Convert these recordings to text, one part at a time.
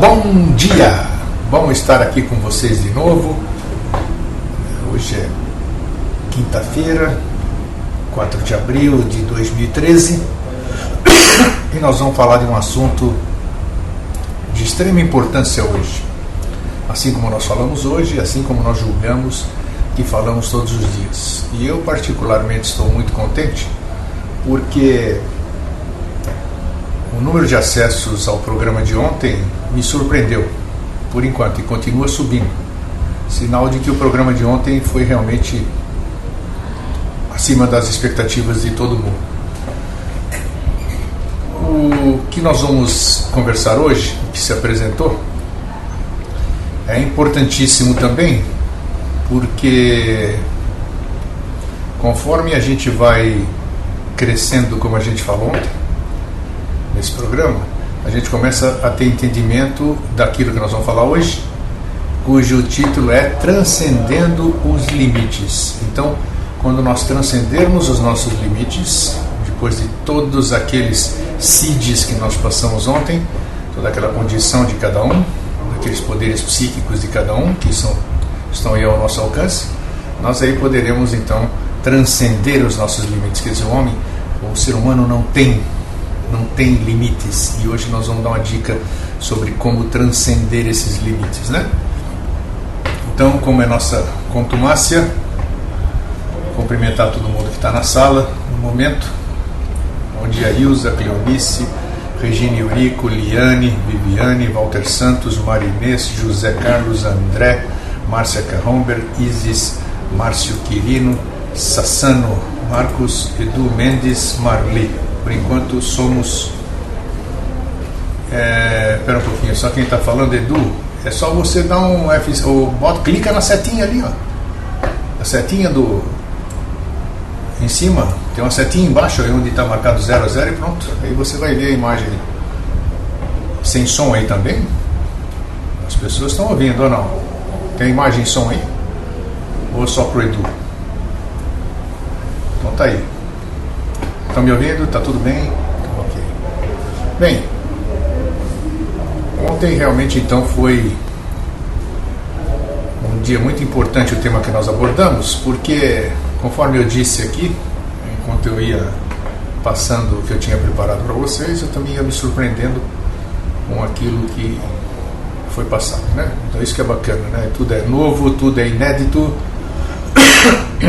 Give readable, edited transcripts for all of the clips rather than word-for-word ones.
Bom dia! Bom estar aqui com vocês de novo. Hoje é quinta-feira, 4 de abril de 2013 e nós vamos falar de um assunto de extrema importância hoje. Assim como nós falamos hoje, assim como nós julgamos que falamos todos os dias. E eu particularmente estou muito contente porque o número de acessos ao programa de ontem me surpreendeu, por enquanto, e continua subindo. Sinal de que o programa de ontem foi realmente acima das expectativas de todo mundo. O que nós vamos conversar hoje, que se apresentou, é importantíssimo também, porque conforme a gente vai crescendo, como a gente falou ontem, nesse programa, a gente começa a ter entendimento daquilo que nós vamos falar hoje, cujo título é Transcendendo os Limites. Então, quando nós transcendermos os nossos limites, depois de todos aqueles CIDs que nós passamos ontem, toda aquela condição de cada um, aqueles poderes psíquicos de cada um, que estão aí ao nosso alcance, nós aí poderemos então transcender os nossos limites. Quer dizer, o ser humano não tem limites, e hoje nós vamos dar uma dica sobre como transcender esses limites, né? Então, como é nossa contumácia, cumprimentar todo mundo que está na sala no momento. Bom dia, Ilza, Cleonice, Regina Eurico, Liane, Viviane, Walter Santos, Marinês, José Carlos, André, Márcia Carromber, Isis, Márcio Quirino, Sassano, Marcos, Edu Mendes, Marli. Por enquanto somos... Espera um pouquinho, só quem está falando, Edu, é só você dar um F, clica na setinha ali, ó. A setinha em cima, tem uma setinha embaixo aí onde está marcado 0 a 0 e pronto. Aí você vai ver a imagem sem som aí também. As pessoas estão ouvindo ou não? Tem imagem e som aí? Ou só pro Edu? Então tá aí. Estão me ouvindo? Tá tudo bem? Ok. Bem, ontem realmente então foi um dia muito importante, o tema que nós abordamos, porque conforme eu disse aqui, enquanto eu ia passando o que eu tinha preparado para vocês, eu também ia me surpreendendo com aquilo que foi passado, né? Então isso que é bacana, né? Tudo é novo, tudo é inédito.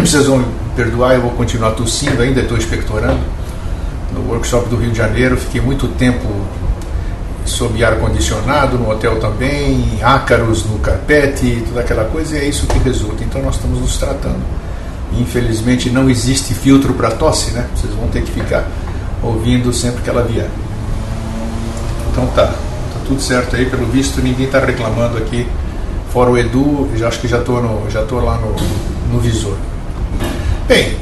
Vocês vão me perdoar, eu vou continuar tossindo, ainda estou expectorando. No workshop do Rio de Janeiro, fiquei muito tempo sob ar-condicionado, no hotel também, ácaros no carpete, toda aquela coisa, e é isso que resulta. Então nós estamos nos tratando. Infelizmente não existe filtro para tosse, né? Vocês vão ter que ficar ouvindo sempre que ela vier. Então tá tudo certo aí, pelo visto ninguém está reclamando aqui, fora o Edu, acho que já estou lá no visor. Bem,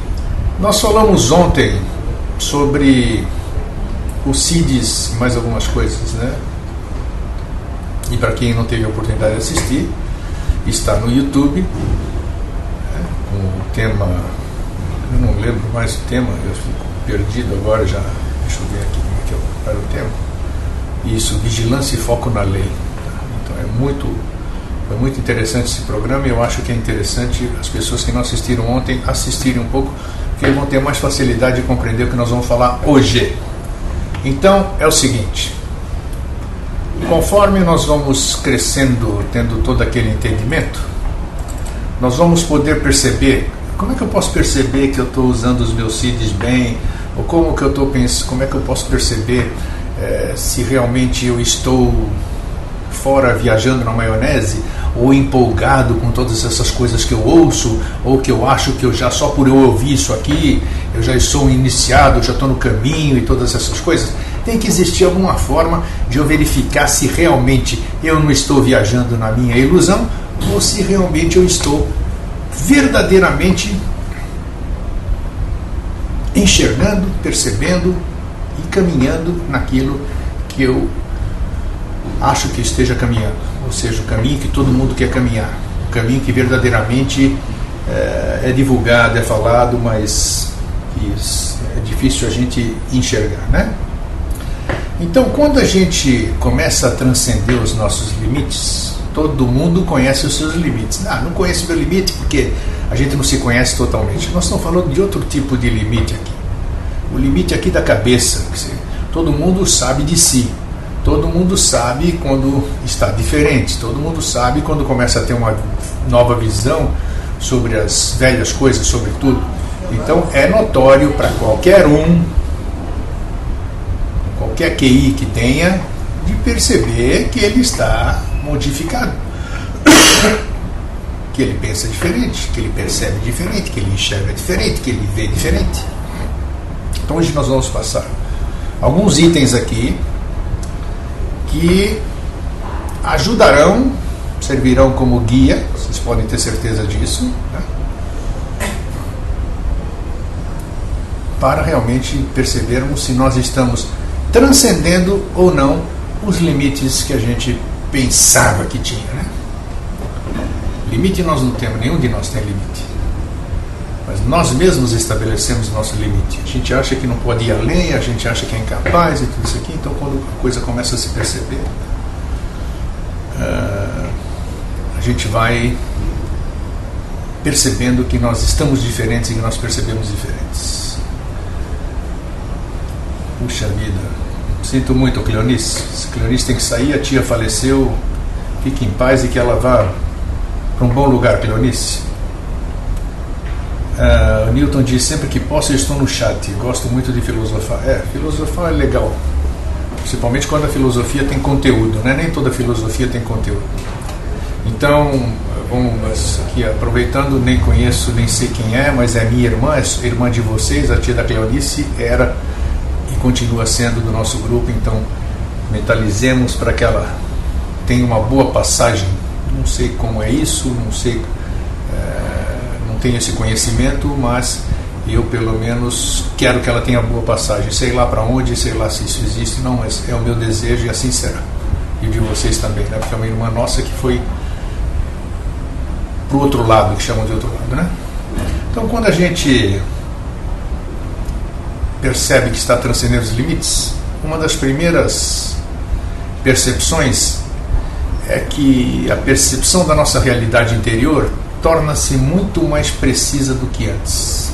nós falamos ontem sobre os CIDs e mais algumas coisas, né? E para quem não teve a oportunidade de assistir, está no YouTube, né? Com o tema, eu não lembro mais o tema, eu fico perdido agora já. Deixa eu ver aqui como é que era o tema. Isso, Vigilância e Foco na Lei. Então foi muito interessante esse programa, e eu acho que é interessante as pessoas que não assistiram ontem assistirem um pouco, porque vão ter mais facilidade de compreender o que nós vamos falar hoje. Então é o seguinte, conforme nós vamos crescendo, tendo todo aquele entendimento, nós vamos poder perceber, como é que eu posso perceber que eu estou usando os meus CIDs bem, ou como é que eu posso perceber se realmente eu estou fora viajando na maionese, ou empolgado com todas essas coisas que eu ouço, ou que eu acho que eu já, só por eu ouvir isso aqui, eu já sou iniciado, eu já estou no caminho e todas essas coisas. Tem que existir alguma forma de eu verificar se realmente eu não estou viajando na minha ilusão, ou se realmente eu estou verdadeiramente enxergando, percebendo e caminhando naquilo que eu acho que esteja caminhando, ou seja, o caminho que todo mundo quer caminhar, o caminho que verdadeiramente é divulgado, é falado, mas é difícil a gente enxergar, né? Então, quando a gente começa a transcender os nossos limites, todo mundo conhece os seus limites. Não conheço meu limite porque a gente não se conhece totalmente. Nós estamos falando de outro tipo de limite aqui. O limite aqui da cabeça. Todo mundo sabe de si. Todo mundo sabe quando está diferente. Todo mundo sabe quando começa a ter uma nova visão sobre as velhas coisas, sobre tudo. Então, é notório para qualquer qualquer QI que tenha, de perceber que ele está modificado, que ele pensa diferente, que ele percebe diferente, que ele enxerga diferente, que ele vê diferente. Então hoje nós vamos passar alguns itens aqui que ajudarão, servirão como guia, vocês podem ter certeza disso, né? Para realmente percebermos se nós estamos transcendendo ou não os limites que a gente pensava que tinha, né? Limite nós não temos, nenhum de nós tem limite. Mas nós mesmos estabelecemos nosso limite. A gente acha que não pode ir além, a gente acha que é incapaz e tudo isso aqui. Então, quando a coisa começa a se perceber, a gente vai percebendo que nós estamos diferentes e que nós percebemos diferentes. Puxa vida, sinto muito, Cleonice. Cleonice tem que sair, a tia faleceu. Fique em paz e que ela vá para um bom lugar, Cleonice. O Newton diz: sempre que posso eu estou no chat, gosto muito de filosofar. Filosofar é legal, principalmente quando a filosofia tem conteúdo, né? Nem toda filosofia tem conteúdo. Então, vamos aqui aproveitando, nem conheço, nem sei quem é, mas é minha irmã, é irmã de vocês, a tia da Cleonice era e continua sendo do nosso grupo, então mentalizemos para que ela tenha uma boa passagem. Não sei como é isso, não sei, não tenho esse conhecimento, mas eu pelo menos quero que ela tenha boa passagem. Sei lá para onde, sei lá se isso existe, não, mas é o meu desejo e assim será. E de vocês também, né? Porque é uma irmã nossa que foi para o outro lado, que chamam de outro lado, né? Então, quando a gente percebe que está transcendendo os limites, uma das primeiras percepções é que a percepção da nossa realidade interior torna-se muito mais precisa do que antes.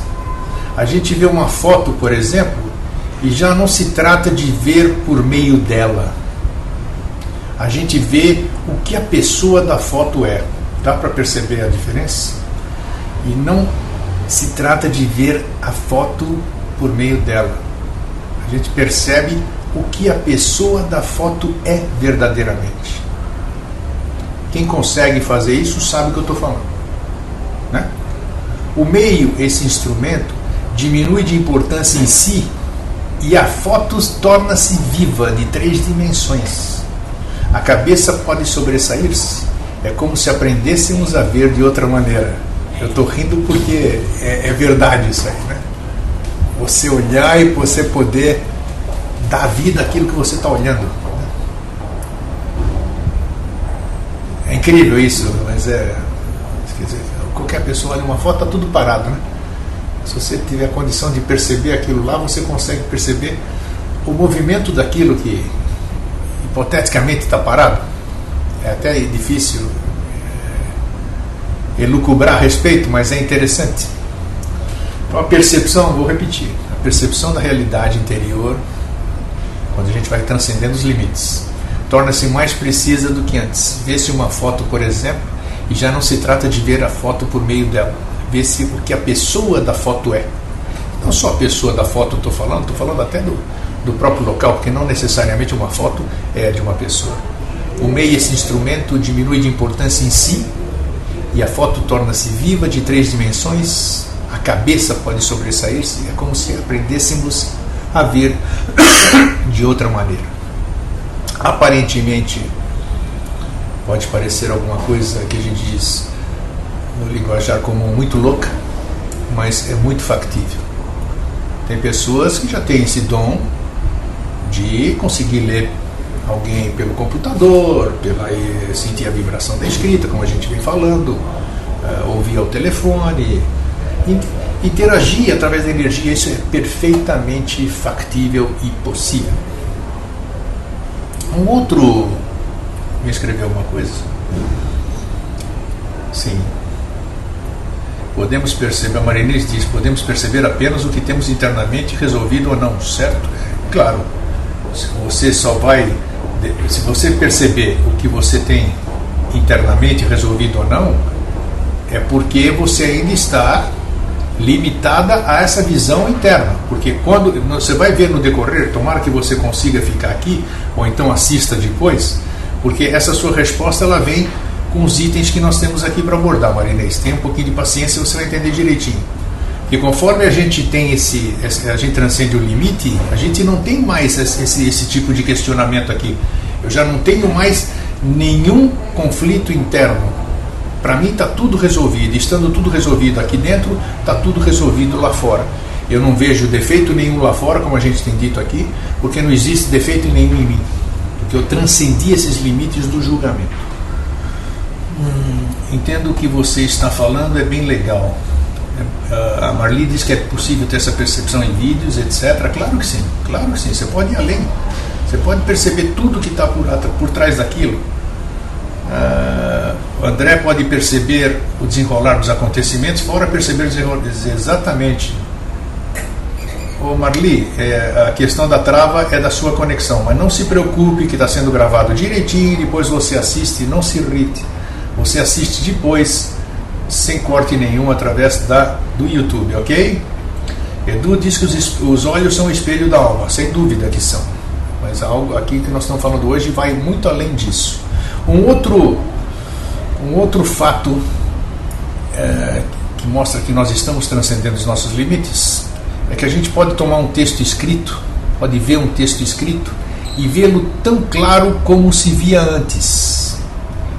A gente vê uma foto, por exemplo, e já não se trata de ver por meio dela. A gente vê o que a pessoa da foto é. Dá para perceber a diferença? E não se trata de ver a foto por meio dela. A gente percebe o que a pessoa da foto é verdadeiramente. Quem consegue fazer isso sabe o que eu estou falando, né? O meio, esse instrumento, diminui de importância em si e a foto torna-se viva, de 3 dimensões. A cabeça pode sobressair-se. É como se aprendêssemos a ver de outra maneira. Eu estou rindo porque é verdade isso aí, né? Você olhar e você poder dar vida àquilo que você está olhando. É incrível isso, mas quer dizer, qualquer pessoa olha uma foto, está tudo parado, né? Se você tiver a condição de perceber aquilo lá, você consegue perceber o movimento daquilo que hipoteticamente está parado. É até difícil elucubrar a respeito, mas é interessante. Então a percepção, vou repetir, a percepção da realidade interior, quando a gente vai transcendendo os limites, torna-se mais precisa do que antes. Vê-se uma foto, por exemplo, e já não se trata de ver a foto por meio dela. Vê-se o que a pessoa da foto é. Não só a pessoa da foto estou falando até do próprio local, porque não necessariamente uma foto é de uma pessoa. O meio, esse instrumento, diminui de importância em si e a foto torna-se viva, de 3 dimensões. A cabeça pode sobressair-se. É como se aprendêssemos a ver de outra maneira. Aparentemente pode parecer alguma coisa que a gente diz no linguajar comum muito louca, mas é muito factível. Tem pessoas que já têm esse dom de conseguir ler alguém pelo computador, sentir a vibração da escrita, como a gente vem falando, ouvir ao telefone, interagir através da energia. Isso é perfeitamente factível e possível. Um outro... Me escreveu alguma coisa? Sim. Podemos perceber, a Marinês diz, podemos perceber apenas o que temos internamente resolvido ou não, certo? Claro. Se você perceber o que você tem internamente resolvido ou não, é porque você ainda está limitada a essa visão interna, porque quando você vai ver no decorrer, tomara que você consiga ficar aqui, ou então assista depois, porque essa sua resposta ela vem com os itens que nós temos aqui para abordar, Marinês. Tenha um pouquinho de paciência, você vai entender direitinho. E conforme a gente tem a gente transcende o limite, a gente não tem mais esse tipo de questionamento aqui. Eu já não tenho mais nenhum conflito interno. Para mim está tudo resolvido. Estando tudo resolvido aqui dentro, está tudo resolvido lá fora. Eu não vejo defeito nenhum lá fora, como a gente tem dito aqui, porque não existe defeito nenhum em mim. Porque eu transcendi esses limites do julgamento. Entendo o que você está falando, é bem legal. A Marli diz que é possível ter essa percepção em vídeos, etc. Claro que sim, você pode ir além. Você pode perceber tudo que está por trás daquilo. O André pode perceber o desenrolar dos acontecimentos, fora perceber o desenrolar. Exatamente. Ô Marli, a questão da trava é da sua conexão, mas não se preocupe que está sendo gravado direitinho, depois você assiste, não se irrite. Você assiste depois, sem corte nenhum, através do YouTube, ok? Edu diz que os olhos são o espelho da alma, sem dúvida que são. Mas algo aqui que nós estamos falando hoje vai muito além disso. Um outro fato que mostra que nós estamos transcendendo os nossos limites é que a gente pode tomar um texto escrito, pode ver um texto escrito e vê-lo tão claro como se via antes.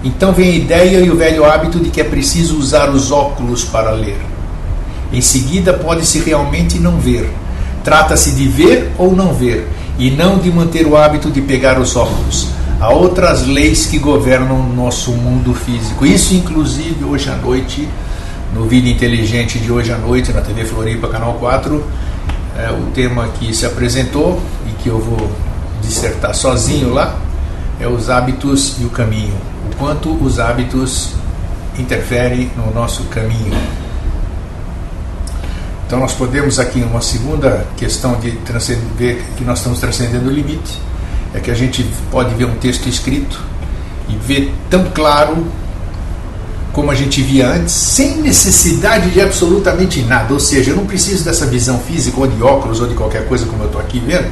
Então vem a ideia e o velho hábito de que é preciso usar os óculos para ler. Em seguida pode-se realmente não ver. Trata-se de ver ou não ver, e não de manter o hábito de pegar os óculos. Há outras leis que governam o nosso mundo físico. Isso inclusive hoje à noite, no Vida Inteligente de hoje à noite, na TV Floripa, Canal 4, o tema que se apresentou e que eu vou dissertar sozinho lá, é os hábitos e o caminho. O quanto os hábitos interferem no nosso caminho. Então nós podemos aqui, uma segunda questão de ver que nós estamos transcendendo o limite, é que a gente pode ver um texto escrito e ver tão claro como a gente via antes, sem necessidade de absolutamente nada. Ou seja, eu não preciso dessa visão física, ou de óculos, ou de qualquer coisa como eu estou aqui vendo,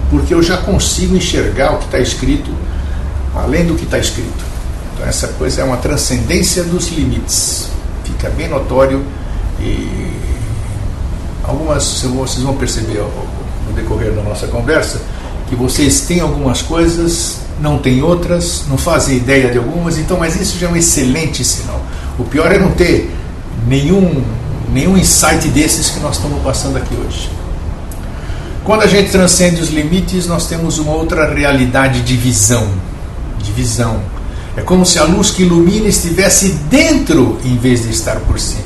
porque eu já consigo enxergar o que está escrito, além do que está escrito. Então essa coisa é uma transcendência dos limites. Fica bem notório e vocês vão perceber no decorrer da nossa conversa que vocês têm algumas coisas, não têm outras, não fazem ideia de algumas, então, mas isso já é um excelente sinal. O pior é não ter nenhum insight desses que nós estamos passando aqui hoje. Quando a gente transcende os limites, nós temos uma outra realidade de visão. É como se a luz que ilumina estivesse dentro em vez de estar por cima.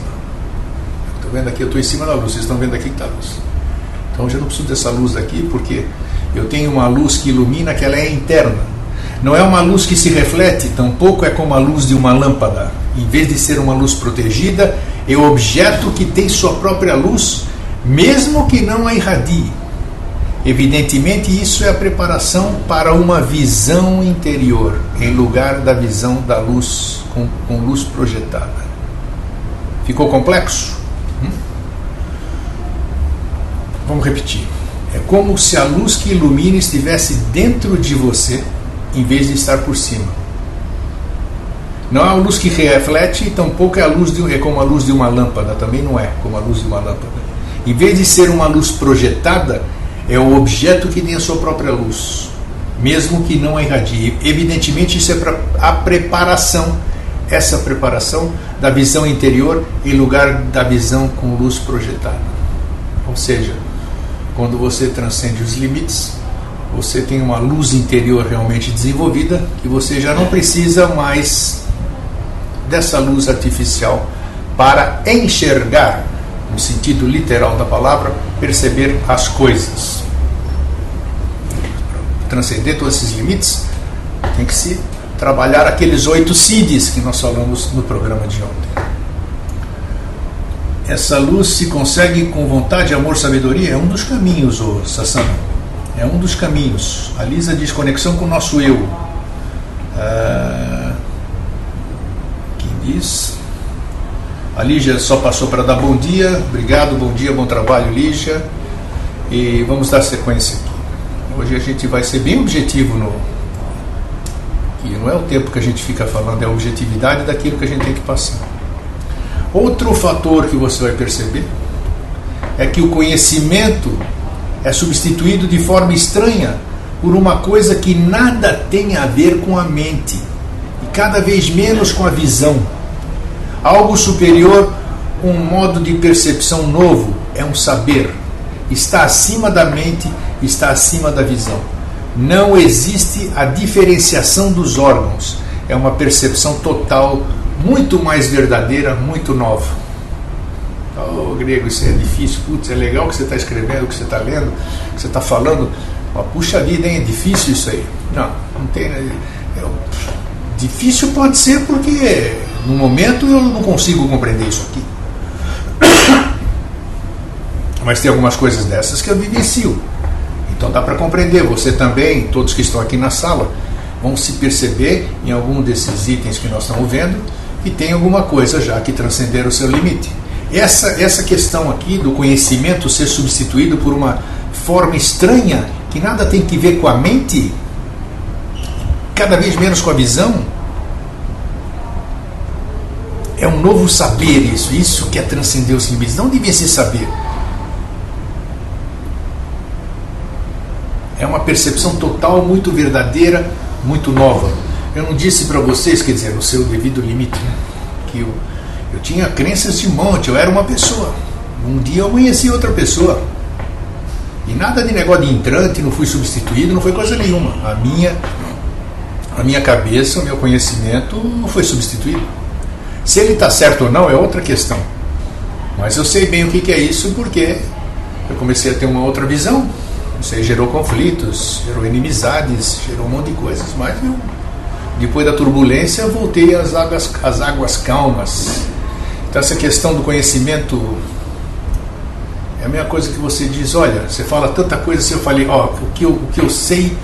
Estou vendo aqui, eu estou em cima da luz, vocês estão vendo aqui que está a luz. Então eu já não preciso dessa luz daqui, porque eu tenho uma luz que ilumina, que ela é interna. Não é uma luz que se reflete, tampouco é como a luz de uma lâmpada. Em vez de ser uma luz protegida, é o objeto que tem sua própria luz, mesmo que não a irradie. Evidentemente, isso é a preparação para uma visão interior, em lugar da visão da luz, com luz projetada. Ficou complexo? Vamos repetir. É como se a luz que ilumina estivesse dentro de você, em vez de estar por cima. Não é a luz que reflete, e tampouco é como a luz de uma lâmpada, também não é como a luz de uma lâmpada. Em vez de ser uma luz projetada, é o objeto que tem a sua própria luz, mesmo que não a irradie. Evidentemente, isso é para a preparação, essa preparação da visão interior em lugar da visão com luz projetada. Ou seja, quando você transcende os limites, você tem uma luz interior realmente desenvolvida, que você já não precisa mais dessa luz artificial para enxergar, no sentido literal da palavra, perceber as coisas. transcender todos esses limites, tem que se trabalhar aqueles 8 siddhis que nós falamos no programa de ontem. Essa luz se consegue com vontade, amor, sabedoria? É um dos caminhos, ô Sassana. É um dos caminhos. A Lisa diz conexão com o nosso eu. Quem diz? A Lígia só passou para dar bom dia. Obrigado, bom dia, bom trabalho, Lígia. E vamos dar sequência aqui. Hoje a gente vai ser bem objetivo e não é o tempo que a gente fica falando, é a objetividade daquilo que a gente tem que passar. Outro fator que você vai perceber é que o conhecimento é substituído de forma estranha por uma coisa que nada tem a ver com a mente e cada vez menos com a visão. Algo superior, um modo de percepção novo, é um saber. Está acima da mente, está acima da visão. Não existe a diferenciação dos órgãos. É uma percepção total, muito mais verdadeira, muito nova. Oh, Grego, isso é difícil. Putz, é legal o que você está escrevendo, o que você está lendo, o que você está falando. Oh, puxa vida, hein? É difícil isso aí. Não tem... Difícil pode ser porque no momento eu não consigo compreender isso aqui. Mas tem algumas coisas dessas que eu vivencio. Então dá para compreender. Você também, todos que estão aqui na sala, vão se perceber em algum desses itens que nós estamos vendo e tem alguma coisa já que transcenderam o seu limite. Essa questão aqui do conhecimento ser substituído por uma forma estranha que nada tem que ver com a mente, cada vez menos com a visão, é um novo saber isso que é transcender os limites. Não devia ser saber. É uma percepção total, muito verdadeira, muito nova. Eu não disse para vocês, quer dizer, no seu devido limite, né, que eu tinha crenças de monte, eu era uma pessoa. Um dia eu amanheci outra pessoa. E nada de negócio de entrante, não fui substituído, não foi coisa nenhuma. A minha cabeça, o meu conhecimento não foi substituído. Se ele está certo ou não é outra questão. Mas eu sei bem o que é isso porque eu comecei a ter uma outra visão. Isso aí gerou conflitos, gerou inimizades, gerou um monte de coisas. Mas eu, depois da turbulência, eu voltei às águas calmas. Então essa questão do conhecimento é a mesma coisa que você diz, olha, você fala tanta coisa assim, eu falei, o que eu sei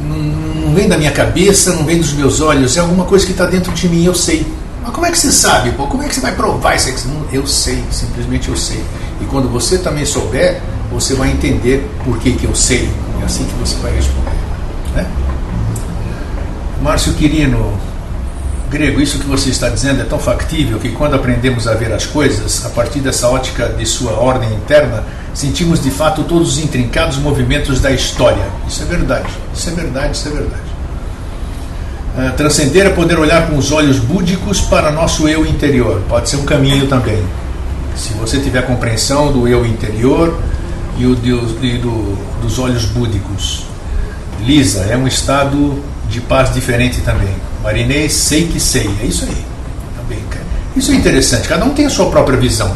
não vem da minha cabeça, não vem dos meus olhos, é alguma coisa que está dentro de mim, eu sei. Mas como é que você sabe? Pô? Como é que você vai provar isso? Eu sei, simplesmente eu sei. E quando você também souber, você vai entender por que eu sei. É assim que você vai responder. Né? Márcio Quirino, Grego, isso que você está dizendo é tão factível que quando aprendemos a ver as coisas, a partir dessa ótica de sua ordem interna, sentimos de fato todos os intrincados movimentos da história. Isso é verdade, isso é verdade, isso é verdade. Transcender é poder olhar com os olhos búdicos para nosso eu interior. Pode ser um caminho também. Se você tiver compreensão do eu interior e dos olhos búdicos. Lisa, é um estado de paz diferente também. Marinês, sei que sei. É isso aí. Também. Isso é interessante. Cada um tem a sua própria visão.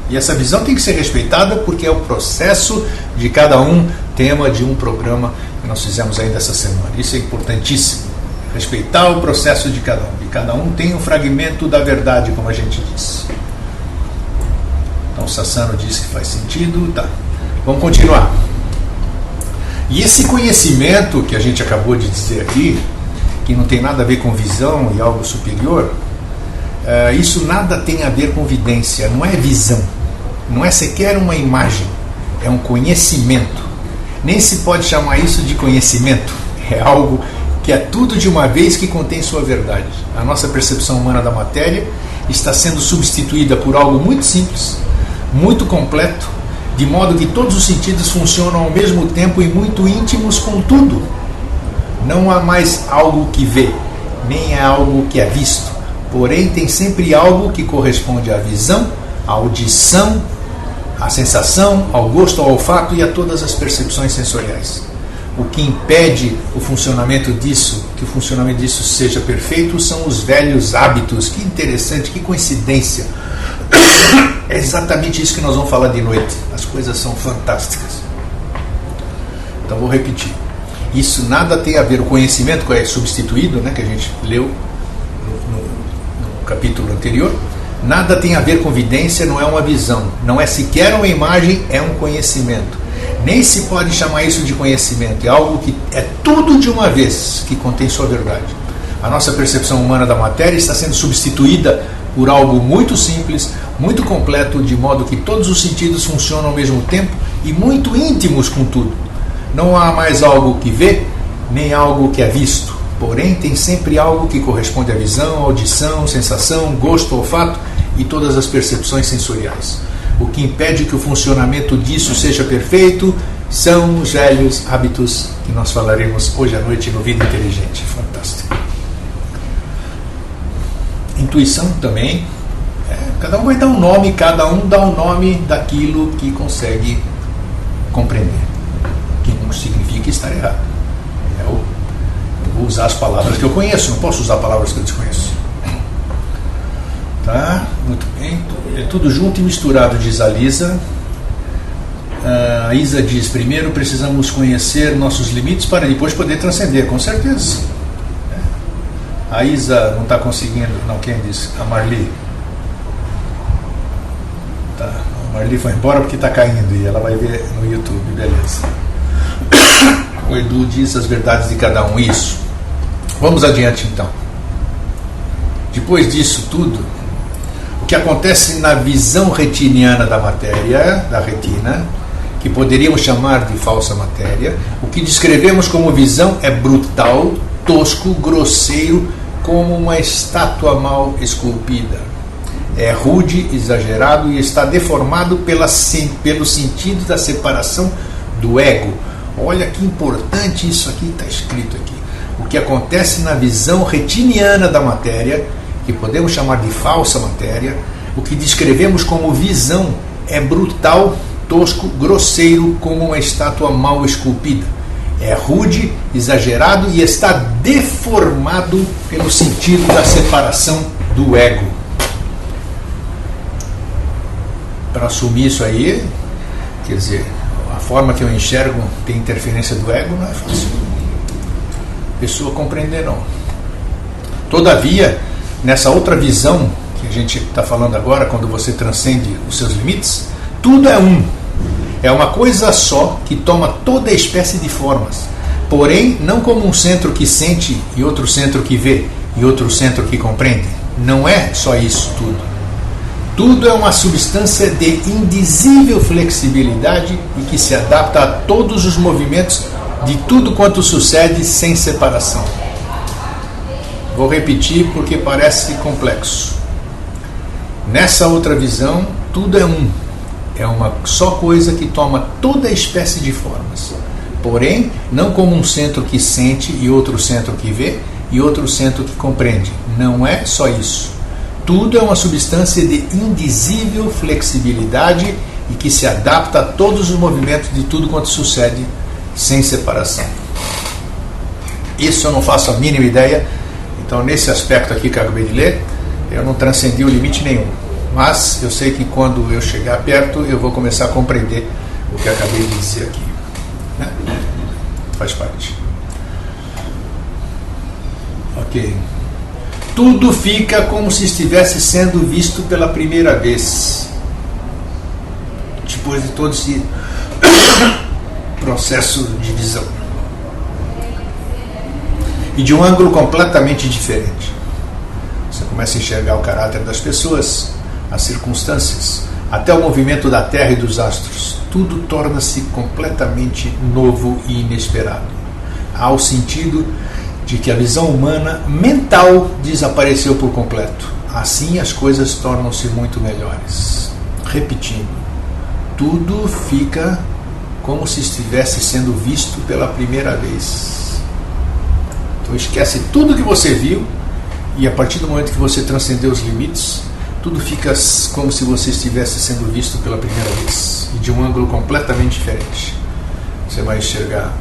E essa visão tem que ser respeitada porque é o processo de cada um, tema de um programa que nós fizemos ainda essa semana. Isso é importantíssimo. Respeitar o processo de cada um. E cada um tem um fragmento da verdade, como a gente disse. Então o Sassano disse que faz sentido. Tá. Vamos continuar. E esse conhecimento que a gente acabou de dizer aqui, que não tem nada a ver com visão e algo superior, isso nada tem a ver com vidência, não é visão, não é sequer uma imagem, é um conhecimento. Nem se pode chamar isso de conhecimento, é algo que é tudo de uma vez que contém sua verdade. A nossa percepção humana da matéria está sendo substituída por algo muito simples, muito completo, de modo que todos os sentidos funcionam ao mesmo tempo e muito íntimos com tudo. Não há mais algo que vê, nem é algo que é visto. Porém, tem sempre algo que corresponde à visão, à audição, à sensação, ao gosto, ao olfato e a todas as percepções sensoriais. O que impede o funcionamento disso, que o funcionamento disso seja perfeito, são os velhos hábitos. Que interessante, que coincidência. É exatamente isso que nós vamos falar de noite. As coisas são fantásticas. Então vou repetir. Isso nada tem a ver, o conhecimento que é substituído, né, que a gente leu no capítulo anterior, nada tem a ver com vidência, não é uma visão, não é sequer uma imagem, é um conhecimento. Nem se pode chamar isso de conhecimento, é algo que é tudo de uma vez, que contém sua verdade. A nossa percepção humana da matéria está sendo substituída por algo muito simples, muito completo, de modo que todos os sentidos funcionam ao mesmo tempo e muito íntimos com tudo. Não há mais algo que vê, nem algo que é visto. Porém, tem sempre algo que corresponde à visão, audição, sensação, gosto, olfato e todas as percepções sensoriais. O que impede que o funcionamento disso seja perfeito são os velhos hábitos que nós falaremos hoje à noite no Vida Inteligente. Fantástico. Intuição também. Cada um vai dar um nome, cada um dá um nome daquilo que consegue compreender. Que não significa estar errado. Eu vou usar as palavras que eu conheço, não posso usar palavras que eu desconheço. Tá, muito bem. É tudo junto e misturado, diz a Lisa. A Isa diz: primeiro precisamos conhecer nossos limites para depois poder transcender. Com certeza. A Isa não está conseguindo. Não, quem disse? A Marli. Tá, a Marli foi embora porque está caindo e ela vai ver no YouTube, beleza. O Edu diz as verdades de cada um. Isso. Vamos adiante então. Depois disso tudo, o que acontece na visão retiniana da matéria, da retina, que poderíamos chamar de falsa matéria, o que descrevemos como visão é brutal, tosco, grosseiro, como uma estátua mal esculpida. É rude, exagerado e está deformado pelo sentido da separação do ego. Olha que importante isso aqui está escrito aqui. O que acontece na visão retiniana da matéria, que podemos chamar de falsa matéria, o que descrevemos como visão é brutal, tosco, grosseiro, como uma estátua mal esculpida. É rude, exagerado e está deformado pelo sentido da separação do ego. Para assumir isso aí, quer dizer, a forma que eu enxergo tem interferência do ego, não é fácil. A pessoa compreender não. Todavia, nessa outra visão que a gente está falando agora, quando você transcende os seus limites, tudo é um. É uma coisa só que toma toda espécie de formas. Porém, não como um centro que sente e outro centro que vê e outro centro que compreende. Não é só isso tudo. Tudo é uma substância de indizível flexibilidade e que se adapta a todos os movimentos de tudo quanto sucede sem separação. Vou repetir porque parece complexo. Nessa outra visão, tudo é um. É uma só coisa que toma toda espécie de formas. Porém, não como um centro que sente e outro centro que vê e outro centro que compreende. Não é só isso. Tudo é uma substância de indizível flexibilidade e que se adapta a todos os movimentos de tudo quanto sucede sem separação. Isso eu não faço a mínima ideia. Então, nesse aspecto aqui que eu acabei de ler, eu não transcendi o limite nenhum. Mas eu sei que quando eu chegar perto, eu vou começar a compreender o que eu acabei de dizer aqui. Né? Faz parte. Ok. Tudo fica como se estivesse sendo visto pela primeira vez. Depois de todo esse processo de visão. E de um ângulo completamente diferente. Você começa a enxergar o caráter das pessoas, as circunstâncias, até o movimento da Terra e dos astros. Tudo torna-se completamente novo e inesperado. Há o sentido de que a visão humana mental desapareceu por completo. Assim as coisas tornam-se muito melhores. Repetindo, tudo fica como se estivesse sendo visto pela primeira vez. Então esquece tudo que você viu e a partir do momento que você transcendeu os limites, tudo fica como se você estivesse sendo visto pela primeira vez e de um ângulo completamente diferente. Você vai enxergar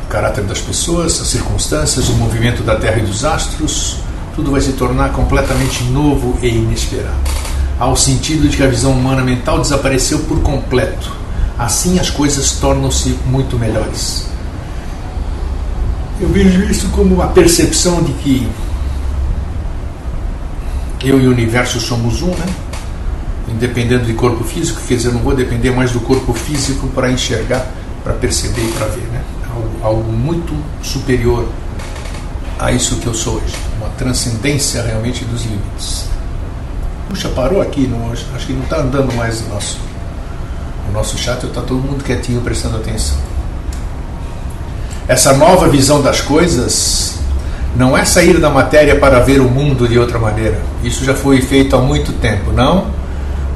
o caráter das pessoas, as circunstâncias, o movimento da Terra e dos astros, tudo vai se tornar completamente novo e inesperado. Há o sentido de que a visão humana mental desapareceu por completo. assim as coisas tornam-se muito melhores. Eu vejo isso como a percepção de que eu e o universo somos um, né? Independendo de corpo físico, quer dizer, eu não vou depender mais do corpo físico para enxergar, para perceber e para ver, né? Algo muito superior a isso que eu sou hoje, uma transcendência realmente dos limites. Puxa, parou aqui, não, acho que não está andando mais o nosso chat, está todo mundo quietinho prestando atenção. Essa nova visão das coisas não é sair da matéria para ver o mundo de outra maneira. Isso já foi feito há muito tempo, não?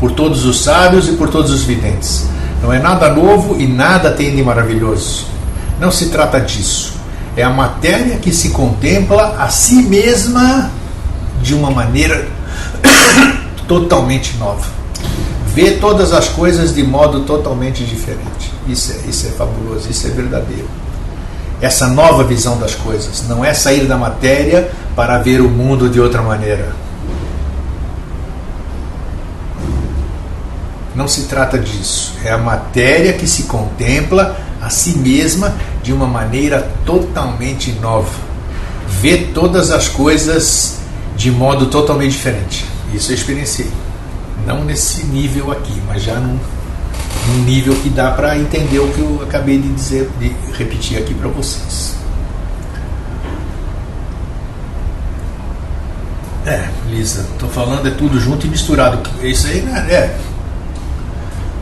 Por todos os sábios e por todos os videntes. Não é nada novo e nada tem de maravilhoso. Não se trata disso. É a matéria que se contempla a si mesma de uma maneira totalmente nova. Vê todas as coisas de modo totalmente diferente. Isso é fabuloso, isso é verdadeiro. Essa nova visão das coisas não é sair da matéria para ver o mundo de outra maneira. Não se trata disso. É a matéria que se contempla a si mesma de uma maneira totalmente nova. Vê todas as coisas de modo totalmente diferente. Isso eu experienciei. Não nesse nível aqui, mas já num nível que dá para entender o que eu acabei de dizer, de repetir aqui para vocês. Lisa, estou falando, é tudo junto e misturado. Isso aí, né?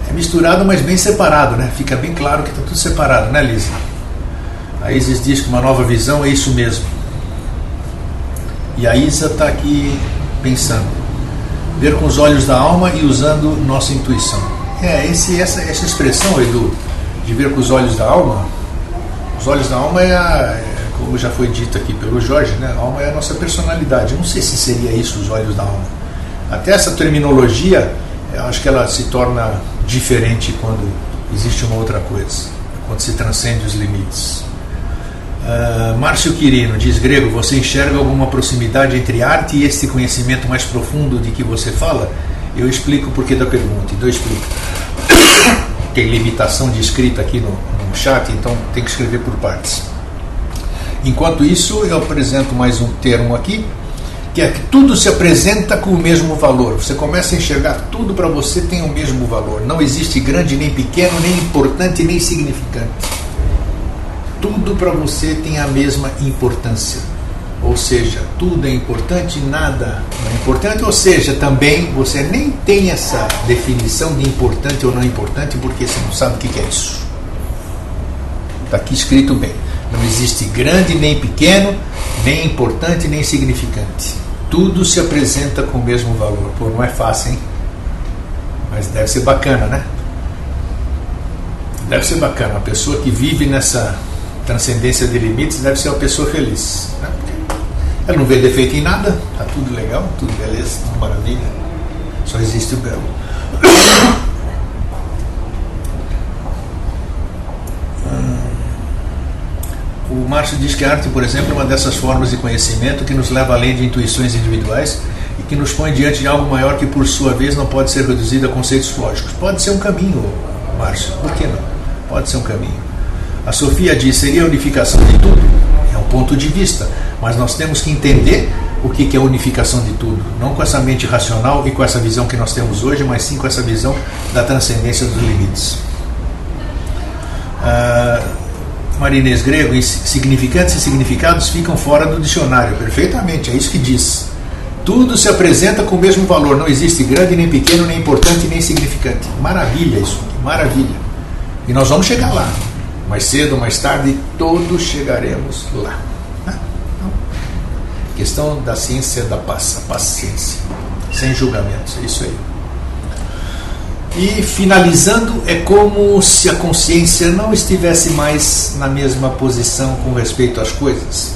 É misturado, mas bem separado, né? Fica bem claro que está tudo separado, né, Lisa? A Isis diz que uma nova visão é isso mesmo. E a Isa está aqui pensando. Ver com os olhos da alma e usando nossa intuição. Essa expressão, Edu, de ver com os olhos da alma, os olhos da alma como já foi dito aqui pelo Jorge, né? A alma é a nossa personalidade. Eu não sei se seria isso, os olhos da alma. Até essa terminologia, eu acho que ela se torna diferente quando existe uma outra coisa, quando se transcende os limites. Márcio Quirino diz: Grego, você enxerga alguma proximidade entre arte e este conhecimento mais profundo de que você fala? Eu explico o porquê da pergunta, então eu explico. Tem limitação de escrita aqui no chat, então tem que escrever por partes. Enquanto isso, eu apresento mais um termo aqui, que é que tudo se apresenta com o mesmo valor. Você começa a enxergar tudo para você tem o mesmo valor. Não existe grande nem pequeno, nem importante nem significante. Tudo para você tem a mesma importância. Ou seja, tudo é importante, nada não é importante. Ou seja, também você nem tem essa definição de importante ou não importante, porque você não sabe o que é isso. Está aqui escrito bem. Não existe grande nem pequeno, nem importante nem significante. Tudo se apresenta com o mesmo valor. Pô, não é fácil, hein? Mas deve ser bacana, né? Deve ser bacana. Uma pessoa que vive nessa transcendência de limites deve ser uma pessoa feliz, né? Ela não vê defeito em nada, tá tudo legal, tudo beleza, tudo maravilha. Só existe o belo. O Márcio diz que a arte, por exemplo, é uma dessas formas de conhecimento que nos leva além de intuições individuais e que nos põe diante de algo maior que, por sua vez, não pode ser reduzido a conceitos lógicos. Pode ser um caminho, Márcio, por que não? Pode ser um caminho. A Sofia diz: seria a unificação de tudo? É um ponto de vista, mas nós temos que entender o que é a unificação de tudo, não com essa mente racional e com essa visão que nós temos hoje, mas sim com essa visão da transcendência dos limites. Marinês, Grego, significantes e significados ficam fora do dicionário. Perfeitamente, é isso que diz. Tudo se apresenta com o mesmo valor, não existe grande, nem pequeno, nem importante, nem significante. Maravilha isso, maravilha. E nós vamos chegar lá. Mais cedo ou mais tarde, todos chegaremos lá. Questão da ciência da paz, a paciência, sem julgamentos, é isso aí. E finalizando, é como se a consciência não estivesse mais na mesma posição com respeito às coisas.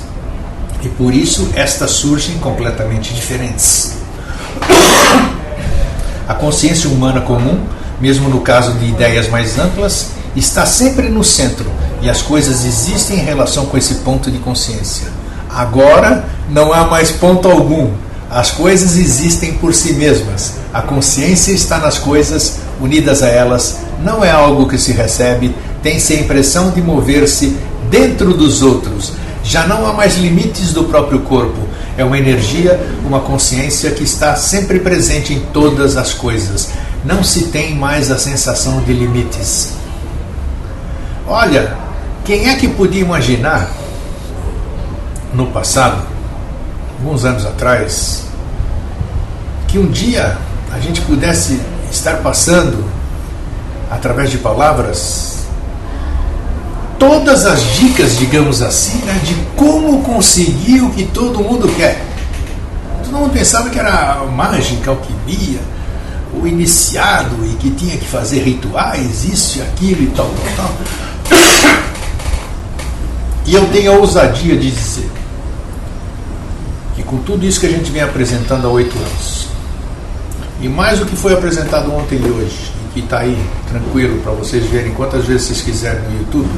E por isso estas surgem completamente diferentes. A consciência humana comum, mesmo no caso de ideias mais amplas, está sempre no centro e as coisas existem em relação com esse ponto de consciência. Agora não há mais ponto algum. As coisas existem por si mesmas. A consciência está nas coisas unidas a elas, não é algo que se recebe, tem-se a impressão de mover-se dentro dos outros. Já não há mais limites do próprio corpo. É uma energia, uma consciência que está sempre presente em todas as coisas. Não se tem mais a sensação de limites. Olha, quem é que podia imaginar, no passado, alguns anos atrás, que um dia a gente pudesse estar passando, através de palavras, todas as dicas, digamos assim, né, de como conseguir o que todo mundo quer. Todo mundo pensava que era mágica, alquimia, o iniciado, e que tinha que fazer rituais, isso e aquilo e tal. E eu tenho a ousadia de dizer que com tudo isso que a gente vem apresentando há 8 anos, e mais o que foi apresentado ontem e hoje, e que está aí tranquilo para vocês verem quantas vezes vocês quiserem no YouTube,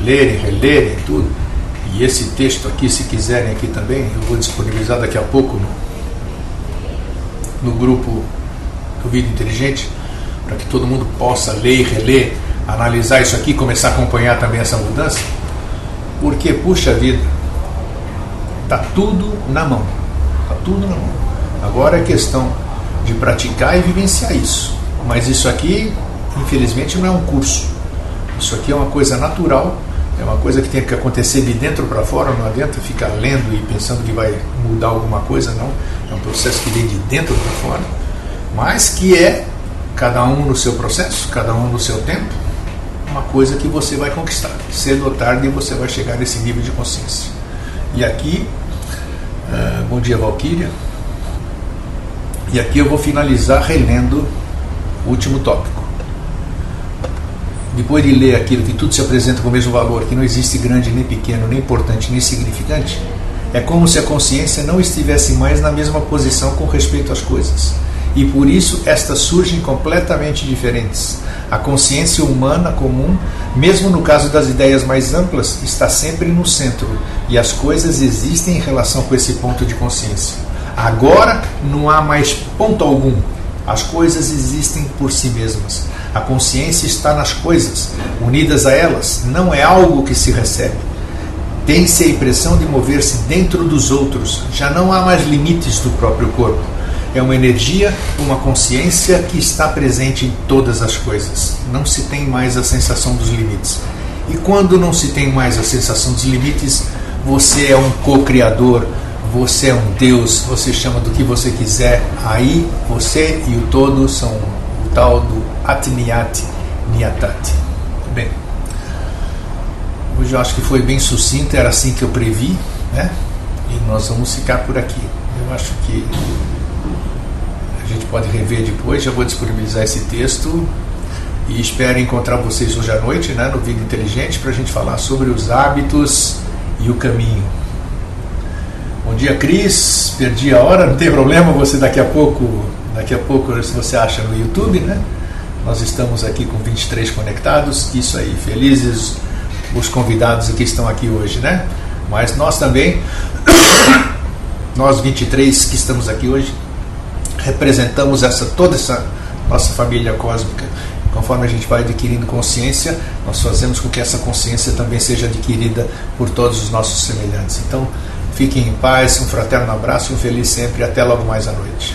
lerem, relerem tudo, e esse texto aqui, se quiserem aqui também, eu vou disponibilizar daqui a pouco no grupo do Vida Inteligente, para que todo mundo possa ler e reler, analisar isso aqui, começar a acompanhar também essa mudança, porque, puxa vida, está tudo na mão, está tudo na mão. Agora é questão de praticar e vivenciar isso, mas isso aqui, infelizmente, não é um curso, isso aqui é uma coisa natural, é uma coisa que tem que acontecer de dentro para fora, não adianta ficar lendo e pensando que vai mudar alguma coisa, não, é um processo que vem de dentro para fora, mas que é, cada um no seu processo, cada um no seu tempo, uma coisa que você vai conquistar. Cedo ou tarde você vai chegar nesse nível de consciência. E aqui, bom dia Valquíria, e aqui eu vou finalizar relendo o último tópico. Depois de ler aquilo que tudo se apresenta com o mesmo valor, que não existe grande, nem pequeno, nem importante, nem significante, é como se a consciência não estivesse mais na mesma posição com respeito às coisas. E por isso estas surgem completamente diferentes. A consciência humana comum, mesmo no caso das ideias mais amplas, está sempre no centro, e as coisas existem em relação com esse ponto de consciência. Agora não há mais ponto algum. As coisas existem por si mesmas. A consciência está nas coisas, unidas a elas, não é algo que se recebe. Tem-se a impressão de mover-se dentro dos outros, já não há mais limites do próprio corpo. É uma energia, uma consciência que está presente em todas as coisas. Não se tem mais a sensação dos limites. E quando não se tem mais a sensação dos limites, você é um co-criador, você é um Deus, você chama do que você quiser. Aí você e o todo são o tal do Atniyat Niyatat. Bem, hoje eu acho que foi bem sucinto, era assim que eu previ, né? E nós vamos ficar por aqui. Eu acho que a gente pode rever depois, já vou disponibilizar esse texto e espero encontrar vocês hoje à noite, né, no Vida Inteligente, para a gente falar sobre os hábitos e o caminho. Bom dia, Cris, perdi a hora, não tem problema, você daqui a pouco se você acha no YouTube, né? Nós estamos aqui com 23 conectados, isso aí, felizes os convidados que estão aqui hoje, né? Mas nós também, nós 23 que estamos aqui hoje, representamos toda essa nossa família cósmica. Conforme a gente vai adquirindo consciência, nós fazemos com que essa consciência também seja adquirida por todos os nossos semelhantes. Então, fiquem em paz, um fraterno abraço, um feliz sempre e até logo mais à noite.